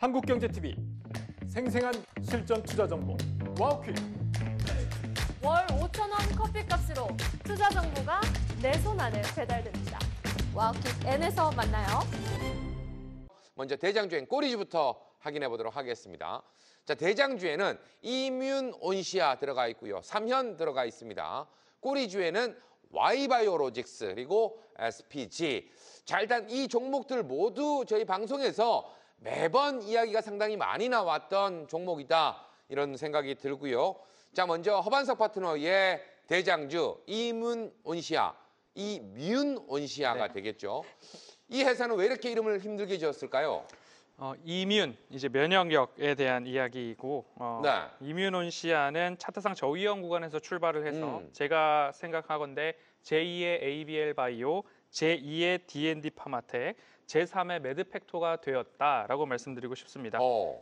한국경제TV 생생한 실전 투자 정보 와우퀴. 월 5,000원 커피값으로 투자 정보가 내 손 안에 배달됩니다. 와우킥 N에서 만나요. 먼저 대장주엔 꼬리주부터 확인해 보도록 하겠습니다. 자, 대장주에는 이뮨온시아 들어가 있고요. 삼현 들어가 있습니다. 꼬리주에는 Y바이오로직스 그리고 SPG. 자, 일단 이 종목들 모두 저희 방송에서 매번 이야기가 상당히 많이 나왔던 종목이다. 이런 생각이 들고요. 자, 먼저 허반석 파트너의 대장주 이뮨온시아, 이뮨온시아가 네. 되겠죠. 이 회사는 왜 이렇게 이름을 힘들게 지었을까요? 이뮨, 이제 면역력에 대한 이야기이고 네. 이뮨온시아는 차트상 저위험 구간에서 출발을 해서 제가 생각하건대 제2의 ABL 바이오, 제2의 D&D 파마텍, 제3의 매드팩토가 되었다라고 말씀드리고 싶습니다.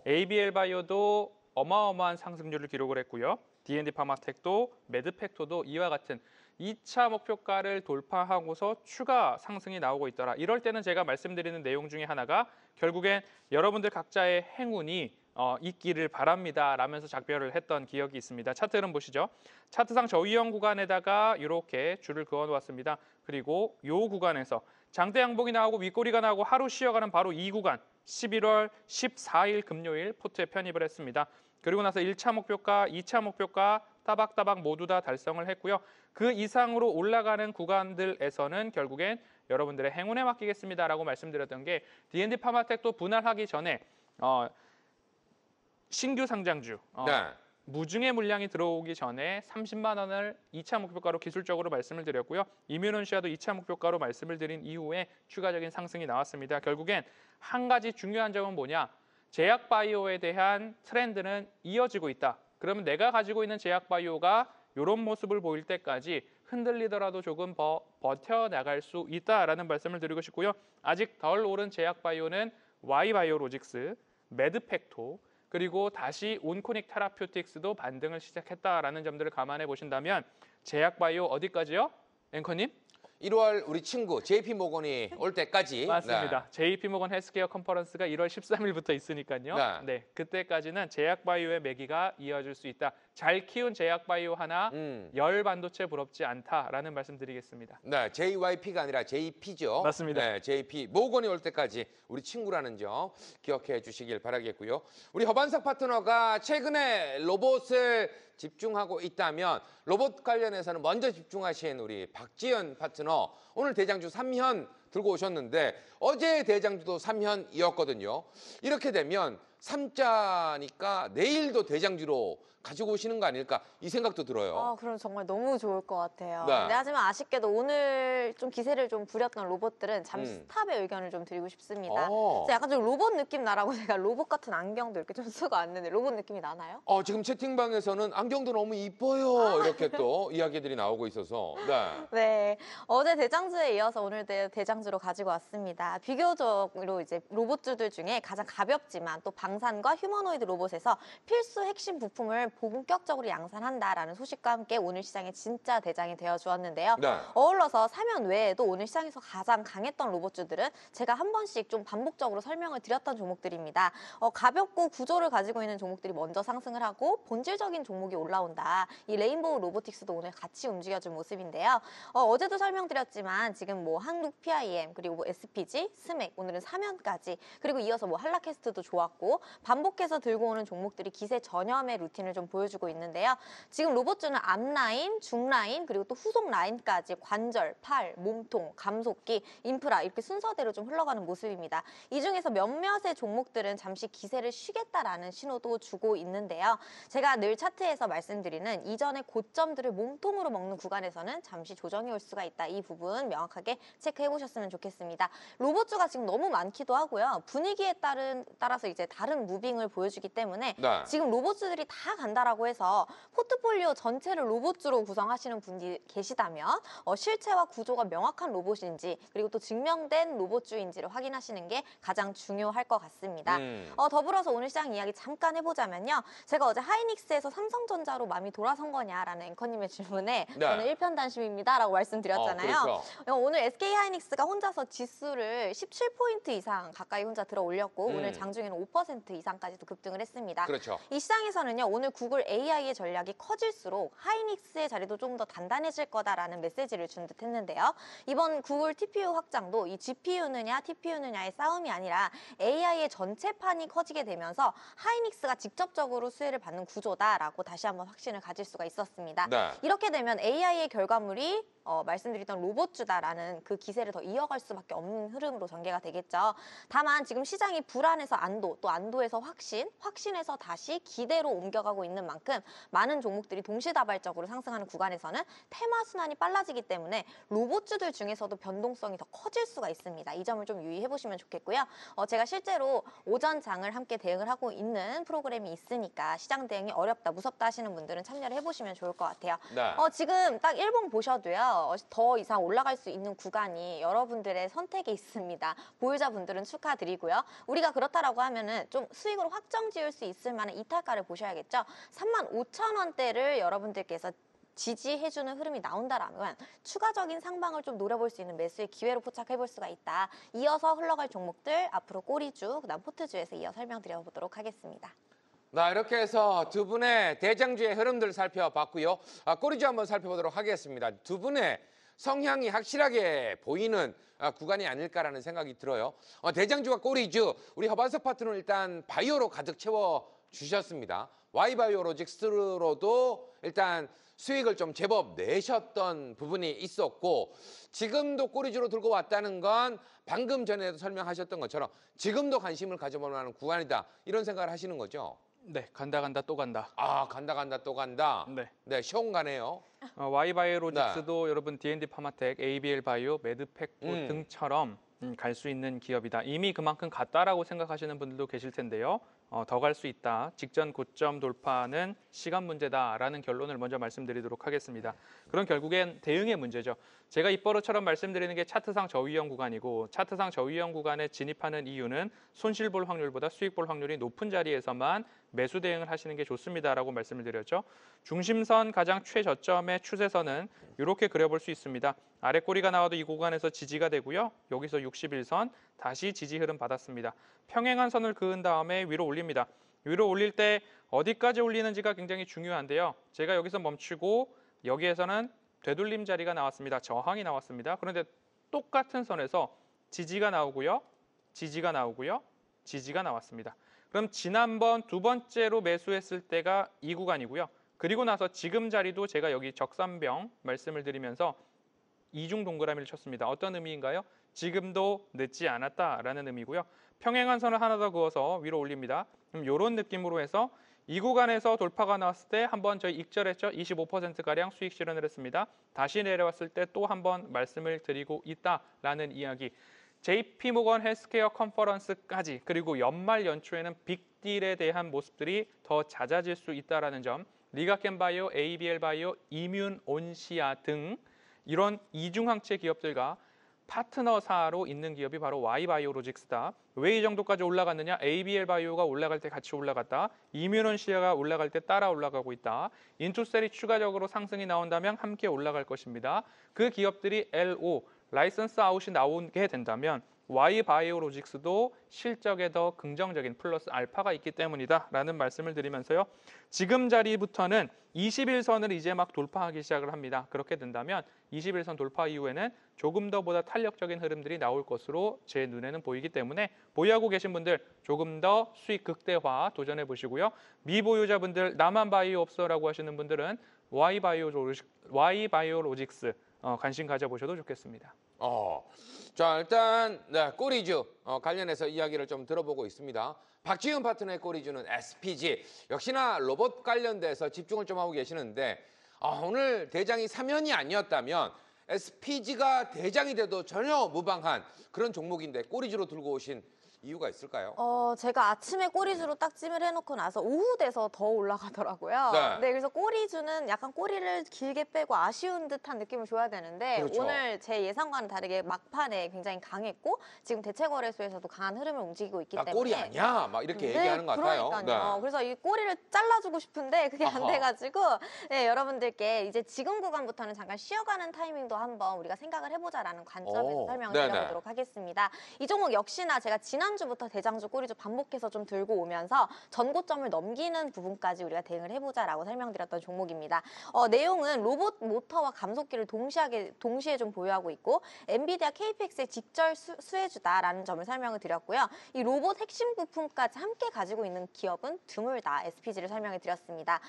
ABL 바이오도 어마어마한 상승률을 기록을 했고요. D&D 파마텍도 매드팩토도 이와 같은 2차 목표가를 돌파하고서 추가 상승이 나오고 있더라. 이럴 때는 제가 말씀드리는 내용 중에 하나가 결국엔 여러분들 각자의 행운이 있기를 바랍니다 라면서 작별을 했던 기억이 있습니다. 차트 흐름 보시죠. 차트상 저위험 구간에다가 이렇게 줄을 그어 놓았습니다. 그리고 이 구간에서 장대 양봉이 나오고 윗꼬리가 나오고 하루 쉬어가는 바로 이 구간 11월 14일 금요일 포트에 편입을 했습니다. 그리고 나서 1차 목표가, 2차 목표가 따박따박 모두 다 달성을 했고요. 그 이상으로 올라가는 구간들에서는 결국엔 여러분들의 행운에 맡기겠습니다라고 말씀드렸던 게 D&D 파마텍도 분할하기 전에 신규 상장주 네. 무증의 물량이 들어오기 전에 30만 원을 2차 목표가로 기술적으로 말씀을 드렸고요. 이뮨온시아도 2차 목표가로 말씀을 드린 이후에 추가적인 상승이 나왔습니다. 결국엔 한 가지 중요한 점은 뭐냐? 제약바이오에 대한 트렌드는 이어지고 있다. 그러면 내가 가지고 있는 제약바이오가 이런 모습을 보일 때까지 흔들리더라도 조금 버텨나갈 수 있다라는 말씀을 드리고 싶고요. 아직 덜 오른 제약바이오는 Y바이오로직스, 매드팩토, 그리고 다시 온코닉 테라퓨틱스도 반등을 시작했다라는 점들을 감안해 보신다면 제약바이오 어디까지요? 앵커님? 1월 우리 친구 JP모건이 올 때까지. 맞습니다. JP모건 헬스케어 컨퍼런스가 1월 13일부터 있으니까요. 네, 그때까지는 제약바이오의 매기가 이어질 수 있다. 잘 키운 제약바이오 하나, 열 반도체 부럽지 않다라는 말씀드리겠습니다. 네, JYP가 아니라 JP죠. 맞습니다. 네, JP 모건이 올 때까지 우리 친구라는 점 기억해 주시길 바라겠고요. 우리 허반석 파트너가 최근에 로봇을 집중하고 있다면 로봇 관련해서는 먼저 집중하신 우리 박지연 파트너 오늘 대장주 삼현 들고 오셨는데 어제 대장주도 삼현이었거든요. 이렇게 되면 3자니까 내일도 대장주로 가지고 오시는 거 아닐까 이 생각도 들어요. 그럼 정말 너무 좋을 것 같아요. 네. 네, 하지만 아쉽게도 오늘 좀 기세를 좀 부렸던 로봇들은 잠시 스탑의 의견을 좀 드리고 싶습니다. 그래서 약간 좀 로봇 느낌 나라고 제가 로봇 같은 안경도 이렇게 좀 쓰고 왔는데 로봇 느낌이 나나요? 지금 채팅방에서는 안경도 너무 이뻐요. 이렇게 또 이야기들이 나오고 있어서. 네. 네, 어제 대장주에 이어서 오늘 대장주로 가지고 왔습니다. 비교적으로 이제 로봇주들 중에 가장 가볍지만 또 방산과 휴머노이드 로봇에서 필수 핵심 부품을 본격적으로 양산한다라는 소식과 함께 오늘 시장에 진짜 대장이 되어주었는데요. 네. 어울러서 사면 외에도 오늘 시장에서 가장 강했던 로봇주들은 제가 한 번씩 좀 반복적으로 설명을 드렸던 종목들입니다. 가볍고 구조를 가지고 있는 종목들이 먼저 상승을 하고 본질적인 종목이 올라온다. 이 레인보우 로보틱스도 오늘 같이 움직여준 모습인데요. 어제도 설명드렸지만 지금 뭐 한국 PIM 그리고 뭐 SPG, 스맥 오늘은 사면까지 그리고 이어서 뭐 한라캐스트도 좋았고 반복해서 들고 오는 종목들이 기세 전염의 루틴을 좀 보여주고 있는데요. 지금 로봇주는 앞라인, 중라인, 그리고 또 후속 라인까지 관절, 팔, 몸통, 감속기, 인프라 이렇게 순서대로 좀 흘러가는 모습입니다. 이 중에서 몇몇의 종목들은 잠시 기세를 쉬겠다라는 신호도 주고 있는데요. 제가 늘 차트에서 말씀드리는 이전의 고점들을 몸통으로 먹는 구간에서는 잠시 조정이 올 수가 있다. 이 부분 명확하게 체크해 보셨으면 좋겠습니다. 로봇주가 지금 너무 많기도 하고요. 분위기에 따라서 이제 다른 무빙을 보여주기 때문에 지금 로봇주들이 다 간다라고 해서 포트폴리오 전체를 로봇주로 구성하시는 분이 계시다면 실체와 구조가 명확한 로봇인지 그리고 또 증명된 로봇주인지를 확인하시는 게 가장 중요할 것 같습니다. 더불어서 오늘 시장 이야기 잠깐 해보자면요. 제가 어제 하이닉스에서 삼성전자로 마음이 돌아선 거냐라는 앵커님의 질문에 저는 일편단심입니다 라고 말씀드렸잖아요. 그렇죠. 오늘 SK 하이닉스가 혼자서 지수를 17포인트 이상 가까이 혼자 들어 올렸고 오늘 장중에는 5% 이상까지도 급등을 했습니다. 그렇죠. 이 시장에서는요, 오늘 구글 AI의 전략이 커질수록 하이닉스의 자리도 좀 더 단단해질 거다라는 메시지를 준 듯 했는데요. 이번 구글 TPU 확장도 이 GPU느냐 TPU느냐의 싸움이 아니라 AI의 전체판이 커지게 되면서 하이닉스가 직접적으로 수혜를 받는 구조다라고 다시 한번 확신을 가질 수가 있었습니다. 네. 이렇게 되면 AI의 결과물이 말씀드렸던 로봇주다라는 그 기세를 더 이어갈 수밖에 없는 흐름으로 전개가 되겠죠. 다만 지금 시장이 불안해서 안도, 또 안도에서 확신, 확신에서 다시 기대로 옮겨가고 있는 만큼 많은 종목들이 동시다발적으로 상승하는 구간에서는 테마 순환이 빨라지기 때문에 로봇주들 중에서도 변동성이 더 커질 수가 있습니다. 이 점을 좀 유의해 보시면 좋겠고요. 제가 실제로 오전 장을 함께 대응을 하고 있는 프로그램이 있으니까 시장 대응이 어렵다, 무섭다 하시는 분들은 참여를 해보시면 좋을 것 같아요. 네. 지금 딱 일봉 보셔도요. 더 이상 올라갈 수 있는 구간이 여러분들의 선택에 있습니다. 보유자분들은 축하드리고요. 우리가 그렇다라고 하면은 좀 수익으로 확정 지을 수 있을 만한 이탈가를 보셔야겠죠. 35,000원대를 여러분들께서 지지해주는 흐름이 나온다라면 추가적인 상방을 좀 노려볼 수 있는 매수의 기회로 포착해볼 수가 있다. 이어서 흘러갈 종목들 앞으로 꼬리주, 그다음 포트주에서 이어 설명드려보도록 하겠습니다. 나 이렇게 해서 두 분의 대장주의 흐름들 살펴봤고요. 꼬리주 한번 살펴보도록 하겠습니다. 두 분의 성향이 확실하게 보이는 구간이 아닐까라는 생각이 들어요. 대장주가 꼬리주, 우리 허반석 파트너는 일단 바이오로 가득 채워주셨습니다. Y바이오로직스로도 일단 수익을 좀 제법 내셨던 부분이 있었고 지금도 꼬리주로 들고 왔다는 건 방금 전에도 설명하셨던 것처럼 지금도 관심을 가져볼 만한 구간이다. 이런 생각을 하시는 거죠? 네, 간다 간다 또 간다. 간다 또 간다. 네. 시원가네요. Y바이오로직스도 여러분 D&D 파마텍, ABL 바이오, 매드팩 등처럼 갈 수 있는 기업이다. 이미 그만큼 갔다라고 생각하시는 분들도 계실 텐데요. 더 갈 수 있다. 직전 고점 돌파는 시간 문제다라는 결론을 먼저 말씀드리도록 하겠습니다. 그럼 결국엔 대응의 문제죠. 제가 입버릇처럼 말씀드리는 게 차트상 저위험 구간이고 차트상 저위험 구간에 진입하는 이유는 손실 볼 확률보다 수익 볼 확률이 높은 자리에서만 매수 대응을 하시는 게 좋습니다라고 말씀을 드렸죠. 중심선 가장 최저점의 추세선은 이렇게 그려볼 수 있습니다. 아래 꼬리가 나와도 이 구간에서 지지가 되고요. 여기서 61선 다시 지지 흐름 받았습니다. 평행한 선을 그은 다음에 위로 올립니다. 위로 올릴 때 어디까지 올리는지가 굉장히 중요한데요. 제가 여기서 멈추고 여기에서는 되돌림 자리가 나왔습니다. 저항이 나왔습니다. 그런데 똑같은 선에서 지지가 나오고요. 지지가 나오고요. 지지가 나왔습니다. 그럼 지난번 두 번째로 매수했을 때가 이 구간이고요. 그리고 나서 지금 자리도 제가 여기 적산병 말씀을 드리면서 이중 동그라미를 쳤습니다. 어떤 의미인가요? 지금도 늦지 않았다라는 의미고요. 평행한 선을 하나 더 그어서 위로 올립니다. 그럼 이런 느낌으로 해서 이 구간에서 돌파가 나왔을 때 한번 저희 익절했죠. 25%가량 수익 실현을 했습니다. 다시 내려왔을 때 또 한번 말씀을 드리고 있다라는 이야기. JP모건 헬스케어 컨퍼런스까지 그리고 연말 연초에는 빅딜에 대한 모습들이 더 잦아질 수 있다는 점. 리가켄바이오, ABL 바이오, 이뮨 온시아 등 이런 이중항체 기업들과 파트너사로 있는 기업이 바로 Y바이오로직스다. 왜 이 정도까지 올라갔느냐? ABL 바이오가 올라갈 때 같이 올라갔다. 이뮨온시아가 올라갈 때 따라 올라가고 있다. 인투셀이 추가적으로 상승이 나온다면 함께 올라갈 것입니다. 그 기업들이 LO, 라이선스 아웃이 나오게 된다면 Y바이오로직스도 실적에 더 긍정적인 플러스 알파가 있기 때문이다라는 말씀을 드리면서요. 지금 자리부터는 21선을 이제 막 돌파하기 시작을 합니다. 그렇게 된다면 21선 돌파 이후에는 조금 더 보다 탄력적인 흐름들이 나올 것으로 제 눈에는 보이기 때문에 보유하고 계신 분들 조금 더 수익 극대화 도전해 보시고요. 미보유자분들 나만 바이오 없어라고 하시는 분들은 Y바이오로직스 관심 가져보셔도 좋겠습니다. 자 일단 꼬리주 관련해서 이야기를 좀 들어보고 있습니다. 박지훈 파트너의 꼬리주는 SPG 역시나 로봇 관련돼서 집중을 좀 하고 계시는데 오늘 대장이 3연이 아니었다면 SPG가 대장이 돼도 전혀 무방한 그런 종목인데 꼬리주로 들고 오신 이유가 있을까요? 제가 아침에 꼬리주로 딱 찜을 해놓고 나서 오후 돼서 더 올라가더라고요. 네. 그래서 꼬리주는 약간 꼬리를 길게 빼고 아쉬운 듯한 느낌을 줘야 되는데 그렇죠. 오늘 제 예상과는 다르게 막판에 굉장히 강했고 지금 대체거래소에서도 강한 흐름을 움직이고 있기 나 때문에 꼬리 아니야? 막 이렇게 얘기하는 것 같아요. 그러니까요. 네. 그래서 이 꼬리를 잘라주고 싶은데 그게 안 아하. 돼가지고 네, 여러분들께 이제 지금 구간부터는 잠깐 쉬어가는 타이밍도 한번 우리가 생각을 해보자라는 관점에서 오, 설명을 네네. 드려보도록 하겠습니다. 이 종목 역시나 제가 지난주부터 대장주, 꼬리주 반복해서 좀 들고 오면서 전고점을 넘기는 부분까지 우리가 대응을 해보자라고 설명드렸던 종목입니다. 내용은 로봇 모터와 감속기를 동시에 좀 보유하고 있고 엔비디아 KPX의 직절 수혜주다라는 점을 설명을 드렸고요. 이 로봇 핵심 부품까지 함께 가지고 있는 기업은 드물다 SPG를 설명해 드렸습니다.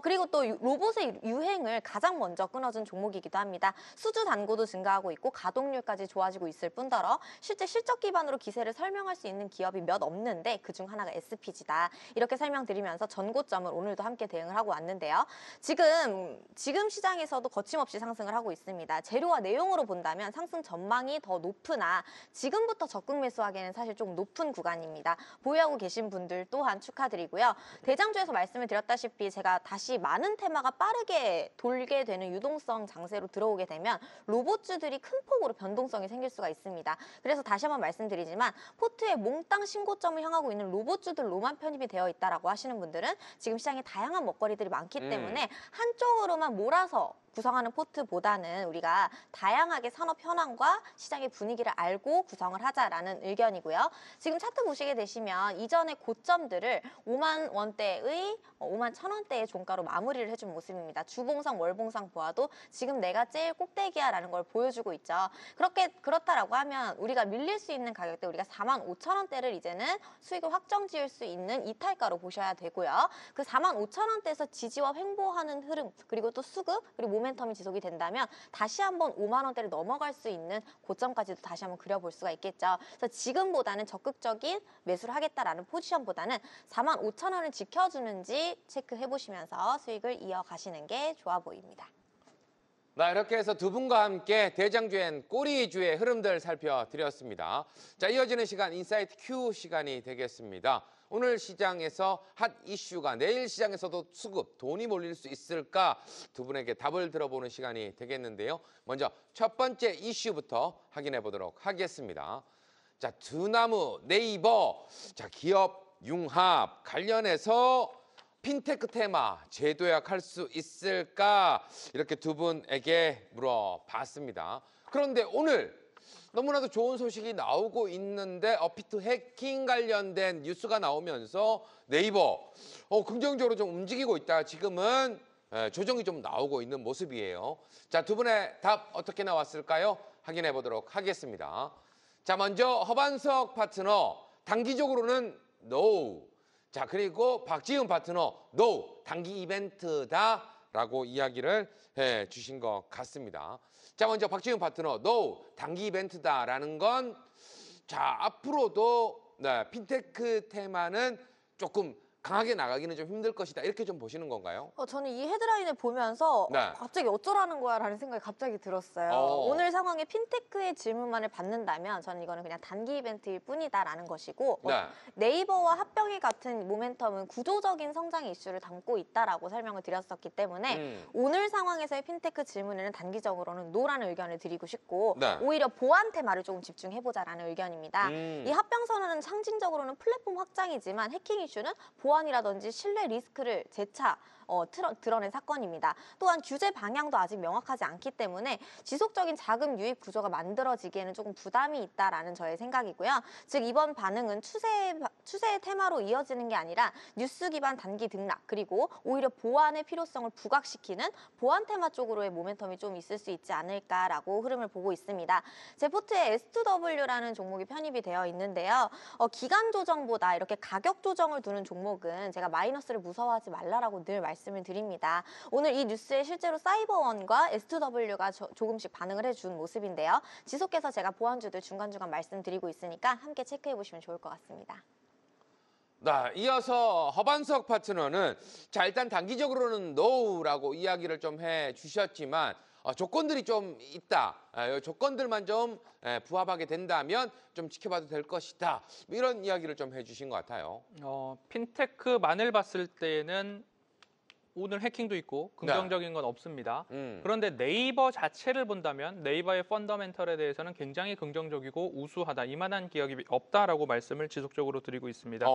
그리고 또 로봇의 유행을 가장 먼저 끊어준 종목이기도 합니다. 수주 단고도 증가하고 있고 가동률까지 좋아지고 있을 뿐더러 실제 실적 기반으로 기세를 설명할 수 있는 기업이 몇 없는데 그중 하나가 SPG다. 이렇게 설명드리면서 전고점을 오늘도 함께 대응을 하고 왔는데요. 지금 시장에서도 거침없이 상승을 하고 있습니다. 재료와 내용으로 본다면 상승 전망이 더 높으나 지금부터 적극 매수하기에는 사실 좀 높은 구간입니다. 보유하고 계신 분들 또한 축하드리고요. 대장주에서 말씀을 드렸다시피 제가 다시 많은 테마가 빠르게 돌게 되는 유동성 장세로 들어오게 되면 로봇주들이 큰 폭으로 변동성이 생길 수가 있습니다. 그래서 다시 한번 말씀드리지만 포트에 몽땅 신고점을 향하고 있는 로봇주들로만 편입이 되어 있다라고 하시는 분들은 지금 시장에 다양한 먹거리들이 많기 때문에 한쪽으로만 몰아서 구성하는 포트보다는 우리가 다양하게 산업 현황과 시장의 분위기를 알고 구성을 하자라는 의견이고요. 지금 차트 보시게 되시면 이전의 고점들을 5만 원대의 5만 1,000원대의 종가로 마무리를 해준 모습입니다. 주봉상, 월봉상 보아도 지금 내가 제일 꼭대기야라는 걸 보여주고 있죠. 그렇다라고 하면 우리가 밀릴 수 있는 가격대 우리가 4만 5천 원대를 이제는 수익을 확정 지을 수 있는 이탈가로 보셔야 되고요. 그 4만 5천 원대에서 지지와 횡보하는 흐름 그리고 또 수급 그리고 모멘텀이 지속이 된다면 다시 한번 5만 원대를 넘어갈 수 있는 고점까지도 다시 한번 그려볼 수가 있겠죠. 그래서 지금보다는 적극적인 매수를 하겠다라는 포지션보다는 4만 5천 원을 지켜주는지 체크해 보시면서 수익을 이어가시는 게 좋아 보입니다. 네, 이렇게 해서 두 분과 함께 대장주엔 꼬리주의 흐름들 살펴드렸습니다. 자, 이어지는 시간 인사이트 Q 시간이 되겠습니다. 오늘 시장에서 핫 이슈가 내일 시장에서도 수급, 돈이 몰릴 수 있을까? 두 분에게 답을 들어보는 시간이 되겠는데요. 먼저 첫 번째 이슈부터 확인해 보도록 하겠습니다. 자, 두나무, 네이버, 자, 기업 융합 관련해서 핀테크 테마 재도약할 수 있을까? 이렇게 두 분에게 물어봤습니다. 그런데 오늘 너무나도 좋은 소식이 나오고 있는데 어피트 해킹 관련된 뉴스가 나오면서 네이버 긍정적으로 좀 움직이고 있다. 지금은 조정이 좀 나오고 있는 모습이에요. 자, 두 분의 답 어떻게 나왔을까요? 확인해 보도록 하겠습니다. 자, 먼저 허반석 파트너 단기적으로는 NO. 자, 그리고 박지훈 파트너 NO. 단기 이벤트다라고 이야기를 해 주신 것 같습니다. 자, 먼저 박지훈 파트너 NO. 단기 이벤트다라는 건 자, 앞으로도 핀테크 테마는 조금 강하게 나가기는 좀 힘들 것이다. 이렇게 좀 보시는 건가요? 저는 이 헤드라인을 보면서 네. 갑자기 어쩌라는 거야 라는 생각이 갑자기 들었어요. 오늘 상황에 핀테크의 질문만을 받는다면 저는 이거는 그냥 단기 이벤트일 뿐이다 라는 것이고 네. 네이버와 합병이 같은 모멘텀은 구조적인 성장의 이슈를 담고 있다라고 설명을 드렸었기 때문에 오늘 상황에서의 핀테크 질문에는 단기적으로는 노라는 의견을 드리고 싶고 네. 오히려 보안 테마를 조금 집중해보자라는 의견입니다. 이 합병 선언은 상징적으로는 플랫폼 확장이지만 해킹 이슈는 보안이라든지 신뢰 리스크를 재차 드러낸 사건입니다. 또한 규제 방향도 아직 명확하지 않기 때문에 지속적인 자금 유입 구조가 만들어지기에는 조금 부담이 있다라는 저의 생각이고요. 즉 이번 반응은 추세의 테마로 이어지는 게 아니라 뉴스 기반 단기 등락 그리고 오히려 보안의 필요성을 부각시키는 보안 테마 쪽으로의 모멘텀이 좀 있을 수 있지 않을까라고 흐름을 보고 있습니다. 제 포트에 S2W라는 종목이 편입이 되어 있는데요. 기간 조정보다 이렇게 가격 조정을 두는 종목은 제가 마이너스를 무서워하지 말라라고 늘 말씀을 드립니다. 오늘 이 뉴스에 실제로 사이버원과 S2W가 조금씩 반응을 해준 모습인데요. 지속해서 제가 보안주들 중간중간 말씀드리고 있으니까 함께 체크해 보시면 좋을 것 같습니다. 네, 이어서 허반석 파트너는 자, 일단 단기적으로는 NO라고 이야기를 좀 해 주셨지만 조건들이 좀 있다. 이 조건들만 좀 부합하게 된다면 좀 지켜봐도 될 것이다. 이런 이야기를 좀 해주신 것 같아요. 핀테크만을 봤을 때는 오늘 해킹도 있고 긍정적인 건 없습니다. 그런데 네이버 자체를 본다면 네이버의 펀더멘털에 대해서는 굉장히 긍정적이고 우수하다. 이만한 기업이 없다라고 말씀을 지속적으로 드리고 있습니다.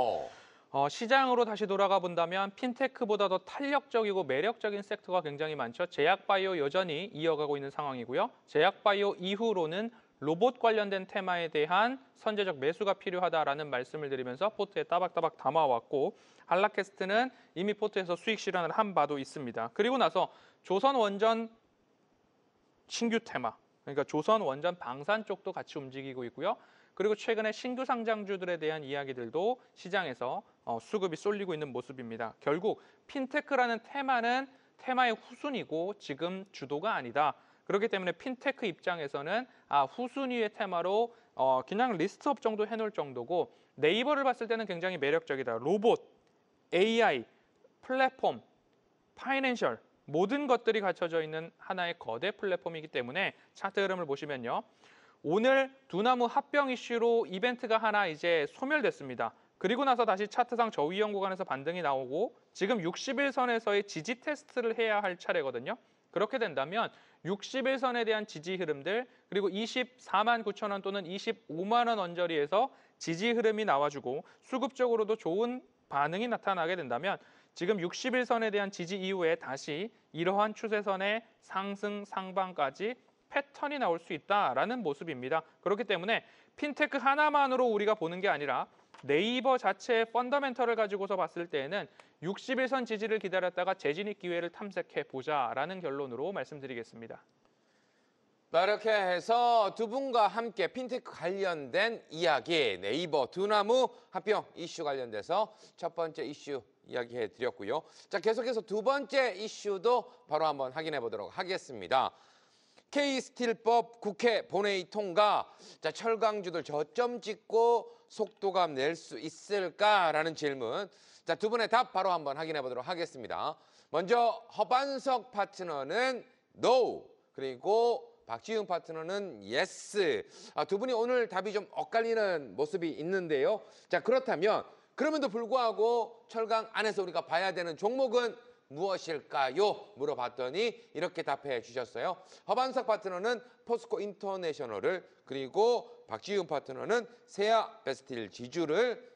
시장으로 다시 돌아가 본다면 핀테크보다 더 탄력적이고 매력적인 섹터가 굉장히 많죠. 제약바이오 여전히 이어가고 있는 상황이고요. 제약바이오 이후로는 로봇 관련된 테마에 대한 선제적 매수가 필요하다라는 말씀을 드리면서 포트에 따박따박 담아왔고 한라캐스트는 이미 포트에서 수익 실현을 한 바도 있습니다. 그리고 나서 조선원전 신규 테마, 그러니까 조선원전 방산 쪽도 같이 움직이고 있고요. 그리고 최근에 신규 상장주들에 대한 이야기들도 시장에서 수급이 쏠리고 있는 모습입니다. 결국 핀테크라는 테마는 테마의 후순위고 지금 주도가 아니다. 그렇기 때문에 핀테크 입장에서는 후순위의 테마로 그냥 리스트업 정도 해놓을 정도고 네이버를 봤을 때는 굉장히 매력적이다. 로봇, AI, 플랫폼, 파이낸셜 모든 것들이 갖춰져 있는 하나의 거대 플랫폼이기 때문에 차트 흐름을 보시면요. 오늘 두나무 합병 이슈로 이벤트가 하나 이제 소멸됐습니다. 그리고 나서 다시 차트상 저위험 구간에서 반등이 나오고 지금 60일선에서의 지지 테스트를 해야 할 차례거든요. 그렇게 된다면 60일선에 대한 지지 흐름들 그리고 24만 9천 원 또는 25만 원 언저리에서 지지 흐름이 나와주고 수급적으로도 좋은 반응이 나타나게 된다면 지금 60일선에 대한 지지 이후에 다시 이러한 추세선의 상승 상방까지 패턴이 나올 수 있다라는 모습입니다. 그렇기 때문에 핀테크 하나만으로 우리가 보는 게 아니라 네이버 자체의 펀더멘털을 가지고서 봤을 때에는 60일선 지지를 기다렸다가 재진입 기회를 탐색해 보자라는 결론으로 말씀드리겠습니다. 이렇게 해서 두 분과 함께 핀테크 관련된 이야기, 네이버 두나무 합병 이슈 관련돼서 첫 번째 이슈 이야기해 드렸고요. 자, 계속해서 두 번째 이슈도 바로 한번 확인해 보도록 하겠습니다. K스틸법 국회 본회의 통과. 자, 철강주들 저점 찍고 속도감 낼 수 있을까라는 질문. 자, 두 분의 답 바로 한번 확인해 보도록 하겠습니다. 먼저 허반석 파트너는 NO, 그리고 박지훈 파트너는 yes. 두 분이 오늘 답이 좀 엇갈리는 모습이 있는데요. 자, 그렇다면 그럼에도 불구하고 철강 안에서 우리가 봐야 되는 종목은 무엇일까요? 물어봤더니 이렇게 답해 주셨어요. 허반석 파트너는 포스코 인터내셔널을, 그리고 박지훈 파트너는 세아 베스틸 지주를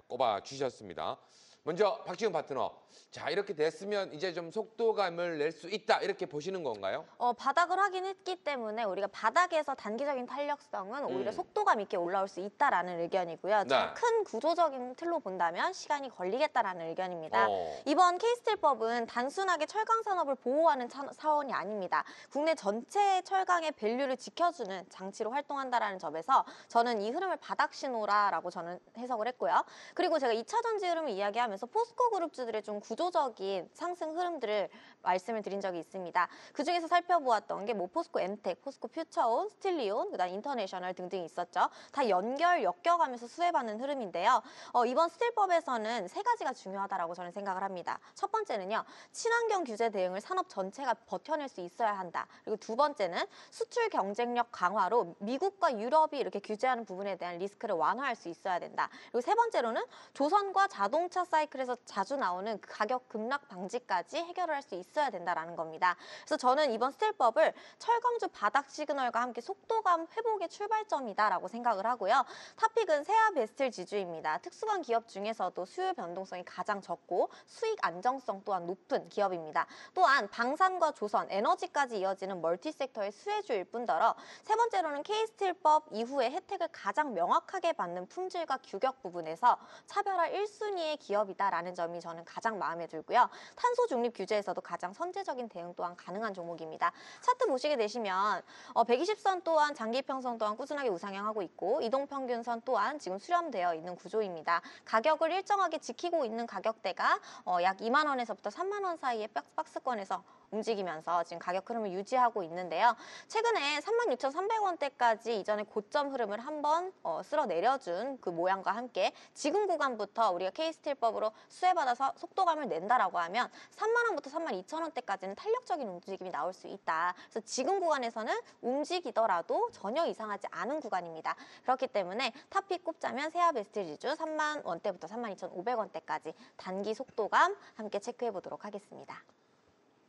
꼽아 주셨습니다. 먼저 박지훈 파트너, 자, 이렇게 됐으면 이제 좀 속도감을 낼 수 있다 이렇게 보시는 건가요? 바닥을 하긴 했기 때문에 우리가 바닥에서 단기적인 탄력성은 오히려 속도감 있게 올라올 수 있다라는 의견이고요. 좀 큰 구조적인 틀로 본다면 시간이 걸리겠다라는 의견입니다. 이번 K스틸법은 단순하게 철강 산업을 보호하는 사원이 아닙니다. 국내 전체 철강의 밸류를 지켜주는 장치로 활동한다라는 점에서 저는 이 흐름을 바닥 신호라고 저는 해석을 했고요. 그리고 제가 2차 전지 흐름을 이야기하면서 포스코 그룹주들의 좀 구조적인 상승 흐름들을 말씀을 드린 적이 있습니다. 그중에서 살펴보았던 게 뭐 포스코 엠텍, 포스코 퓨처온, 스틸리온, 그다음 인터내셔널 등등이 있었죠. 다 엮여가면서 수혜받는 흐름인데요. 이번 스틸법에서는 세 가지가 중요하다라고 저는 생각을 합니다. 첫 번째는요, 친환경 규제 대응을 산업 전체가 버텨낼 수 있어야 한다. 그리고 두 번째는 수출 경쟁력 강화로 미국과 유럽이 이렇게 규제하는 부분에 대한 리스크를 완화할 수 있어야 된다. 그리고 세 번째로는 조선과 자동차 사이클에서 자주 나오는 가격 급락 방지까지 해결을 할 수 있어야 된다라는 겁니다. 그래서 저는 이번 스틸법을 철강주 바닥 시그널과 함께 속도감 회복의 출발점이다라고 생각을 하고요. 탑픽은 세아 베스틸 지주입니다. 특수관 기업 중에서도 수요 변동성이 가장 적고 수익 안정성 또한 높은 기업입니다. 또한 방산과 조선, 에너지까지 이어지는 멀티섹터의 수혜주일 뿐더러 세 번째로는 K스틸법 이후에 혜택을 가장 명확하게 받는 품질과 규격 부분에서 차별화 1순위의 기업이다라는 점이 저는 가장 마음에 들고요. 탄소 중립 규제에서도 가장 선제적인 대응 또한 가능한 종목입니다. 차트 보시게 되시면 120선 또한 장기평선 또한 꾸준하게 우상향하고 있고 이동평균선 또한 지금 수렴되어 있는 구조입니다. 가격을 일정하게 지키고 있는 가격대가 약 2만 원에서부터 3만 원 사이의 박스권에서 움직이면서 지금 가격 흐름을 유지하고 있는데요. 최근에 36,300원대까지 이전에 고점 흐름을 한번 쓸어내려준 그 모양과 함께 지금 구간부터 우리가 K스틸법으로 실질적으로 수혜받아서 속도감을 낸다라고 하면 3만 원부터 3만 2천 원대까지는 탄력적인 움직임이 나올 수 있다. 그래서 지금 구간에서는 움직이더라도 전혀 이상하지 않은 구간입니다. 그렇기 때문에 탑픽 꼽자면 세아 베스트 지주 3만 원대부터 3만 2,500원대까지 단기 속도감 함께 체크해 보도록 하겠습니다.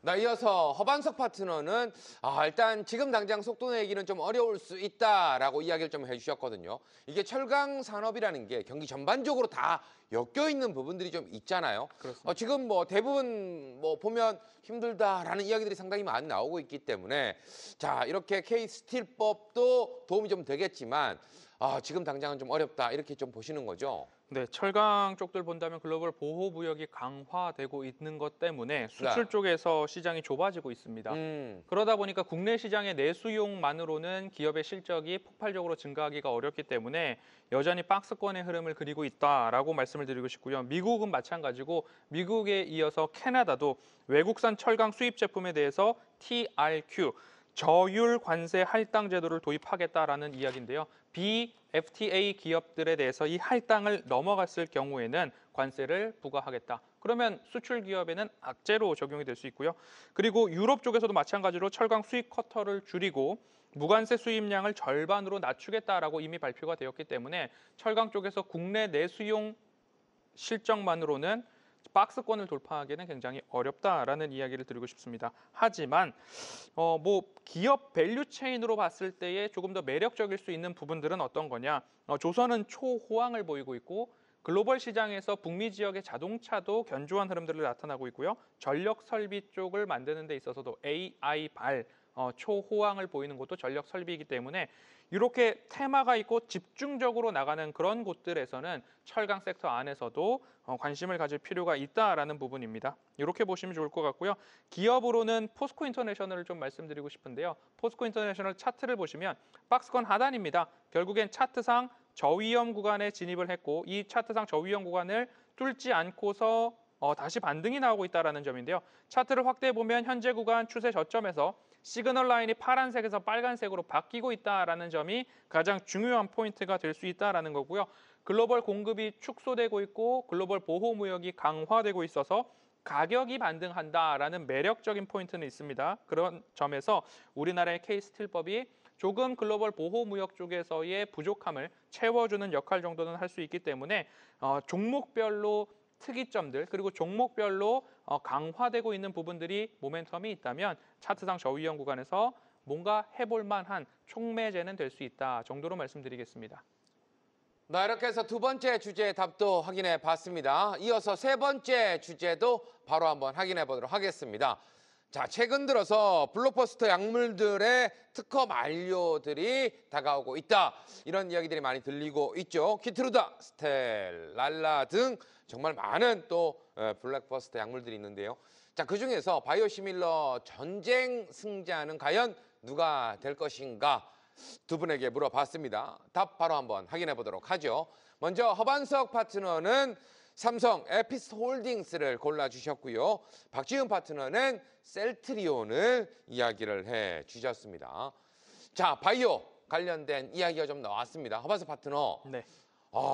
나 이어서 허반석 파트너는 일단 지금 당장 속도 내기는 좀 어려울 수 있다라고 이야기를 좀 해주셨거든요. 이게 철강 산업이라는 게 경기 전반적으로 다 엮여 있는 부분들이 좀 있잖아요. 지금 뭐 대부분 뭐 보면 힘들다라는 이야기들이 상당히 많이 나오고 있기 때문에 자 이렇게 K스틸법도 도움이 좀 되겠지만 지금 당장은 좀 어렵다 이렇게 좀 보시는 거죠. 네, 철강 쪽들 본다면 글로벌 보호무역이 강화되고 있는 것 때문에 수출 네. 쪽에서 시장이 좁아지고 있습니다. 그러다 보니까 국내 시장의 내수용만으로는 기업의 실적이 폭발적으로 증가하기가 어렵기 때문에 여전히 박스권의 흐름을 그리고 있다라고 말씀을 드리고 싶고요. 미국은 마찬가지고 미국에 이어서 캐나다도 외국산 철강 수입 제품에 대해서 TRQ, 저율 관세 할당 제도를 도입하겠다라는 이야기인데요. BFTA 기업들에 대해서 이 할당을 넘어갔을 경우에는 관세를 부과하겠다. 그러면 수출 기업에는 악재로 적용이 될 수 있고요. 그리고 유럽 쪽에서도 마찬가지로 철강 수입 쿼터를 줄이고 무관세 수입량을 절반으로 낮추겠다라고 이미 발표가 되었기 때문에 철강 쪽에서 국내 내수용 실적만으로는 박스권을 돌파하기는 굉장히 어렵다라는 이야기를 드리고 싶습니다. 하지만 뭐 기업 밸류 체인으로 봤을 때에 조금 더 매력적일 수 있는 부분들은 어떤 거냐? 조선은 초호황을 보이고 있고 글로벌 시장에서 북미 지역의 자동차도 견조한 흐름들을 나타나고 있고요. 전력 설비 쪽을 만드는 데 있어서도 AI 발 초호황을 보이는 곳도 전력 설비이기 때문에 이렇게 테마가 있고 집중적으로 나가는 그런 곳들에서는 철강 섹터 안에서도 관심을 가질 필요가 있다라는 부분입니다. 이렇게 보시면 좋을 것 같고요. 기업으로는 포스코 인터내셔널을 좀 말씀드리고 싶은데요. 포스코 인터내셔널 차트를 보시면 박스권 하단입니다. 결국엔 차트상 저위험 구간에 진입을 했고 이 차트상 저위험 구간을 뚫지 않고서 다시 반등이 나오고 있다는 점인데요. 차트를 확대해 보면 현재 구간 추세 저점에서 시그널 라인이 파란색에서 빨간색으로 바뀌고 있다는 점이 가장 중요한 포인트가 될 수 있다는 거고요. 글로벌 공급이 축소되고 있고 글로벌 보호 무역이 강화되고 있어서 가격이 반등한다라는 매력적인 포인트는 있습니다. 그런 점에서 우리나라의 K스틸법이 조금 글로벌 보호 무역 쪽에서의 부족함을 채워주는 역할 정도는 할 수 있기 때문에 종목별로 특이점들 그리고 종목별로 강화되고 있는 부분들이 모멘텀이 있다면 차트상 저위험 구간에서 뭔가 해볼 만한 촉매제는 될 수 있다 정도로 말씀드리겠습니다. 나 이렇게 해서 두 번째 주제의 답도 확인해 봤습니다. 이어서 세 번째 주제도 바로 한번 확인해 보도록 하겠습니다. 자, 최근 들어서 블록버스터 약물들의 특허 만료들이 다가오고 있다. 이런 이야기들이 많이 들리고 있죠. 키트루다, 스텔랄라 등 정말 많은 또 블록버스터 약물들이 있는데요. 자, 그중에서 바이오시밀러 전쟁 승자는 과연 누가 될 것인가? 두 분에게 물어봤습니다. 답 바로 한번 확인해 보도록 하죠. 먼저 허반석 파트너는 삼성 에피스 홀딩스를 골라주셨고요. 박지훈 파트너는 셀트리온을 이야기를 해주셨습니다. 자, 바이오 관련된 이야기가 좀 나왔습니다. 허반석 파트너. 네.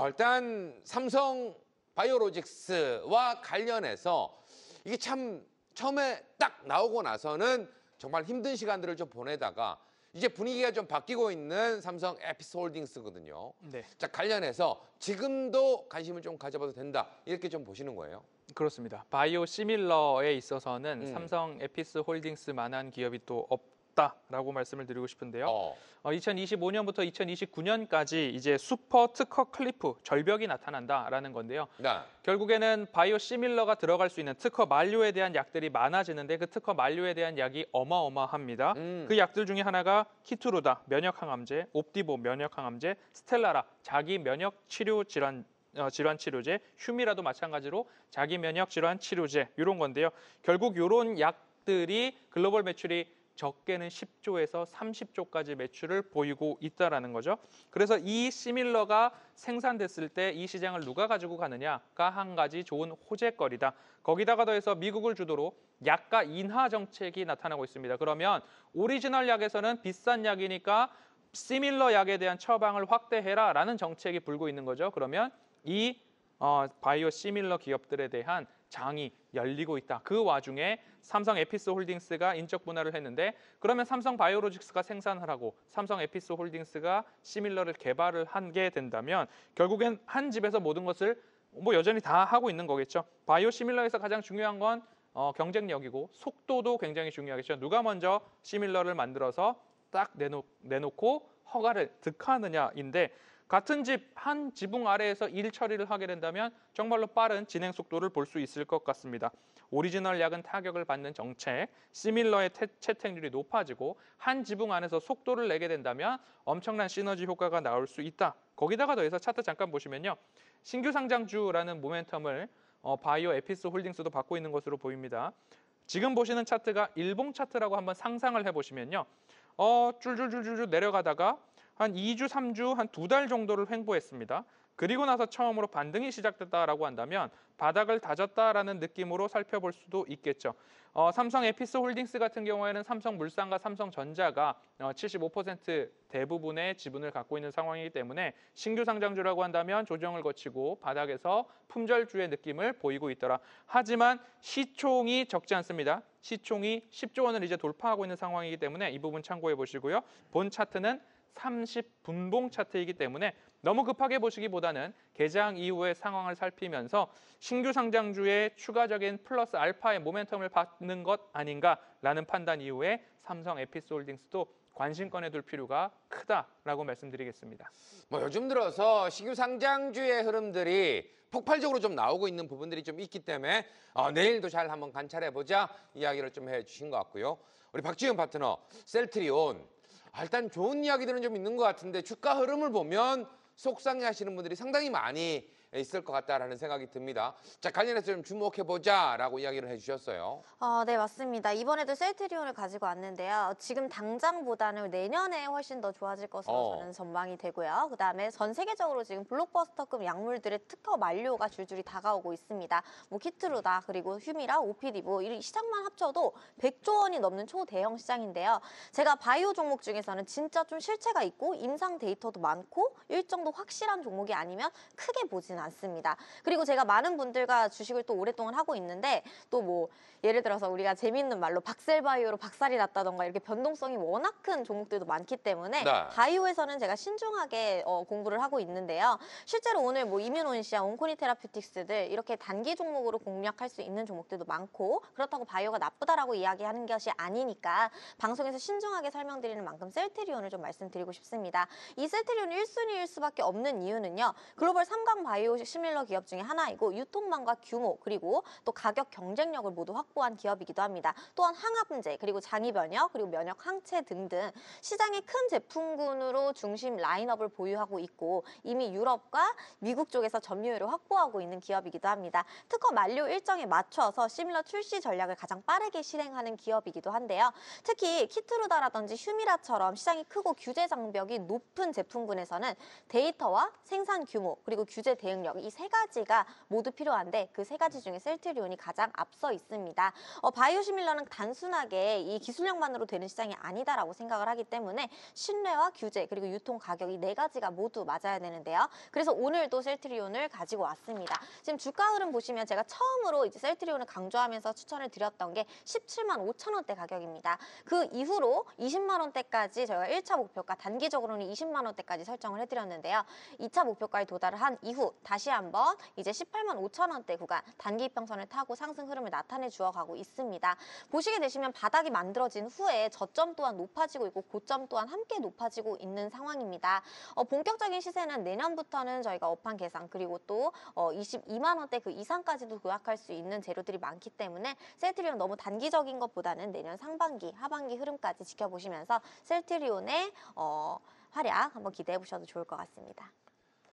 일단 삼성 바이오로직스와 관련해서 이게 참 처음에 딱 나오고 나서는 정말 힘든 시간들을 좀 보내다가 이제 분위기가 좀 바뀌고 있는 삼성 에피스 홀딩스거든요. 네. 자, 관련해서 지금도 관심을 좀 가져봐도 된다. 이렇게 좀 보시는 거예요. 그렇습니다. 바이오 시밀러에 있어서는 음. 삼성 에피스 홀딩스만한 기업이 또 없다라고 말씀을 드리고 싶은데요. 2025년부터 2029년까지 이제 슈퍼 특허 클리프 절벽이 나타난다라는 건데요. 네. 결국에는 바이오 시밀러가 들어갈 수 있는 특허 만료에 대한 약들이 많아지는데 그 특허 만료에 대한 약이 어마어마합니다. 그 약들 중에 하나가 키투루다 면역항암제, 옵디보 면역항암제, 스텔라라 자기 면역 치료 질환 치료제, 휴미라도 마찬가지로 자기 면역 질환 치료제 이런 건데요. 결국 이런 약들이 글로벌 매출이 적게는 10조에서 30조까지 매출을 보이고 있다라는 거죠. 그래서 이 시밀러가 생산됐을 때 이 시장을 누가 가지고 가느냐가 한 가지 좋은 호재거리다. 거기다가 더해서 미국을 주도로 약가 인하 정책이 나타나고 있습니다. 그러면 오리지널 약에서는 비싼 약이니까 시밀러 약에 대한 처방을 확대해라라는 정책이 불고 있는 거죠. 그러면 이 바이오 시밀러 기업들에 대한 장이 열리고 있다. 그 와중에 삼성 에피스홀딩스가 인적 분할을 했는데 그러면 삼성 바이오로직스가 생산을 하고 삼성 에피스홀딩스가 시밀러를 개발을 하게 된다면 결국엔 한 집에서 모든 것을 뭐 여전히 다 하고 있는 거겠죠. 바이오 시밀러에서 가장 중요한 건 경쟁력이고 속도도 굉장히 중요하겠죠. 누가 먼저 시밀러를 만들어서 딱 내놓고 허가를 득하느냐인데 같은 집 한 지붕 아래에서 일 처리를 하게 된다면 정말로 빠른 진행 속도를 볼 수 있을 것 같습니다. 오리지널 약은 타격을 받는 정책, 시밀러의 채택률이 높아지고 한 지붕 안에서 속도를 내게 된다면 엄청난 시너지 효과가 나올 수 있다. 거기다가 더해서 차트 잠깐 보시면요. 신규 상장주라는 모멘텀을 바이오 에피스 홀딩스도 받고 있는 것으로 보입니다. 지금 보시는 차트가 일봉 차트라고 한번 상상을 해보시면요. 줄줄줄줄 내려가다가 한 2주, 3주, 한 2달 정도를 횡보했습니다. 그리고 나서 처음으로 반등이 시작됐다라고 한다면 바닥을 다졌다라는 느낌으로 살펴볼 수도 있겠죠. 삼성 에피스 홀딩스 같은 경우에는 삼성물산과 삼성전자가 75% 대부분의 지분을 갖고 있는 상황이기 때문에 신규 상장주라고 한다면 조정을 거치고 바닥에서 품절주의 느낌을 보이고 있더라. 하지만 시총이 적지 않습니다. 시총이 10조 원을 이제 돌파하고 있는 상황이기 때문에 이 부분 참고해 보시고요. 본 차트는 30분봉 차트이기 때문에 너무 급하게 보시기보다는 개장 이후의 상황을 살피면서 신규 상장주의 추가적인 플러스 알파의 모멘텀을 받는 것 아닌가라는 판단 이후에 삼성 에피스홀딩스도 관심권에 둘 필요가 크다라고 말씀드리겠습니다. 뭐 요즘 들어서 신규 상장주의 흐름들이 폭발적으로 좀 나오고 있는 부분들이 좀 있기 때문에 내일도 잘 한번 관찰해보자 이야기를 좀 해주신 것 같고요. 우리 박지현 파트너, 셀트리온. 일단 좋은 이야기들은 좀 있는 것 같은데 주가 흐름을 보면 속상해하시는 분들이 상당히 많이 있을 것 같다라는 생각이 듭니다. 자, 관련해서 좀 주목해보자라고 이야기를 해주셨어요. 네, 맞습니다. 이번에도 셀트리온을 가지고 왔는데요. 지금 당장보다는 내년에 훨씬 더 좋아질 것으로 저는 전망이 되고요. 그다음에 전 세계적으로 지금 블록버스터급 약물들의 특허 만료가 줄줄이 다가오고 있습니다. 뭐 키트루다, 그리고 휴미라, 오피디브 이 시장만 합쳐도 100조 원이 넘는 초대형 시장인데요. 제가 바이오 종목 중에서는 진짜 좀 실체가 있고 임상 데이터도 많고 일정도 확실한 종목이 아니면 크게 보지는 않습니다. 그리고 제가 많은 분들과 주식을 또 오랫동안 하고 있는데 또 뭐 예를 들어서 우리가 재미있는 말로 박셀바이오로 박살이 났다던가 이렇게 변동성이 워낙 큰 종목들도 많기 때문에 네. 바이오에서는 제가 신중하게 공부를 하고 있는데요. 실제로 오늘 뭐 이뮤노인시아, 온코니 테라퓨틱스들 이렇게 단기 종목으로 공략할 수 있는 종목들도 많고 그렇다고 바이오가 나쁘다라고 이야기하는 것이 아니니까 방송에서 신중하게 설명드리는 만큼 셀트리온을 좀 말씀드리고 싶습니다. 이 셀트리온이 1순위일 수밖에 없는 이유는요. 글로벌 3강 바이오 시밀러 기업 중에 하나이고 유통망과 규모 그리고 또 가격 경쟁력을 모두 확보한 기업이기도 합니다. 또한 항암제 그리고 장이변역 그리고 면역 항체 등등 시장의 큰 제품군으로 중심 라인업을 보유하고 있고 이미 유럽과 미국 쪽에서 점유율을 확보하고 있는 기업이기도 합니다. 특허 만료 일정에 맞춰서 시밀러 출시 전략을 가장 빠르게 실행하는 기업이기도 한데요. 특히 키트루다라든지 휴미라처럼 시장이 크고 규제 장벽이 높은 제품군에서는 데이터와 생산 규모 그리고 규제 대응력 이 세 가지가 모두 필요한데 그 세 가지 중에 셀트리온이 가장 앞서 있습니다. 바이오시밀러는 단순하게 이 기술력만으로 되는 시장이 아니다라고 생각을 하기 때문에 신뢰와 규제 그리고 유통 가격 이 네 가지가 모두 맞아야 되는데요. 그래서 오늘도 셀트리온을 가지고 왔습니다. 지금 주가 흐름 보시면 제가 처음으로 이제 셀트리온을 강조하면서 추천을 드렸던 게 17만 5천 원대 가격입니다. 그 이후로 20만 원대까지 저희가 1차 목표가 단기적으로는 20만 원대까지 설정을 해드렸는데요. 2차 목표까지 도달을 한 이후 다시 한번 이제 18만 5천 원대 구간 단기 이평선을 타고 상승 흐름을 나타내 주어가고 있습니다. 보시게 되시면 바닥이 만들어진 후에 저점 또한 높아지고 있고 고점 또한 함께 높아지고 있는 상황입니다. 본격적인 시세는 내년부터는 저희가 업황 개선 그리고 또 22만 원대 그 이상까지도 도약할 수 있는 재료들이 많기 때문에 셀트리온 너무 단기적인 것보다는 내년 상반기, 하반기 흐름까지 지켜보시면서 셀트리온의 활약 한번 기대해 보셔도 좋을 것 같습니다.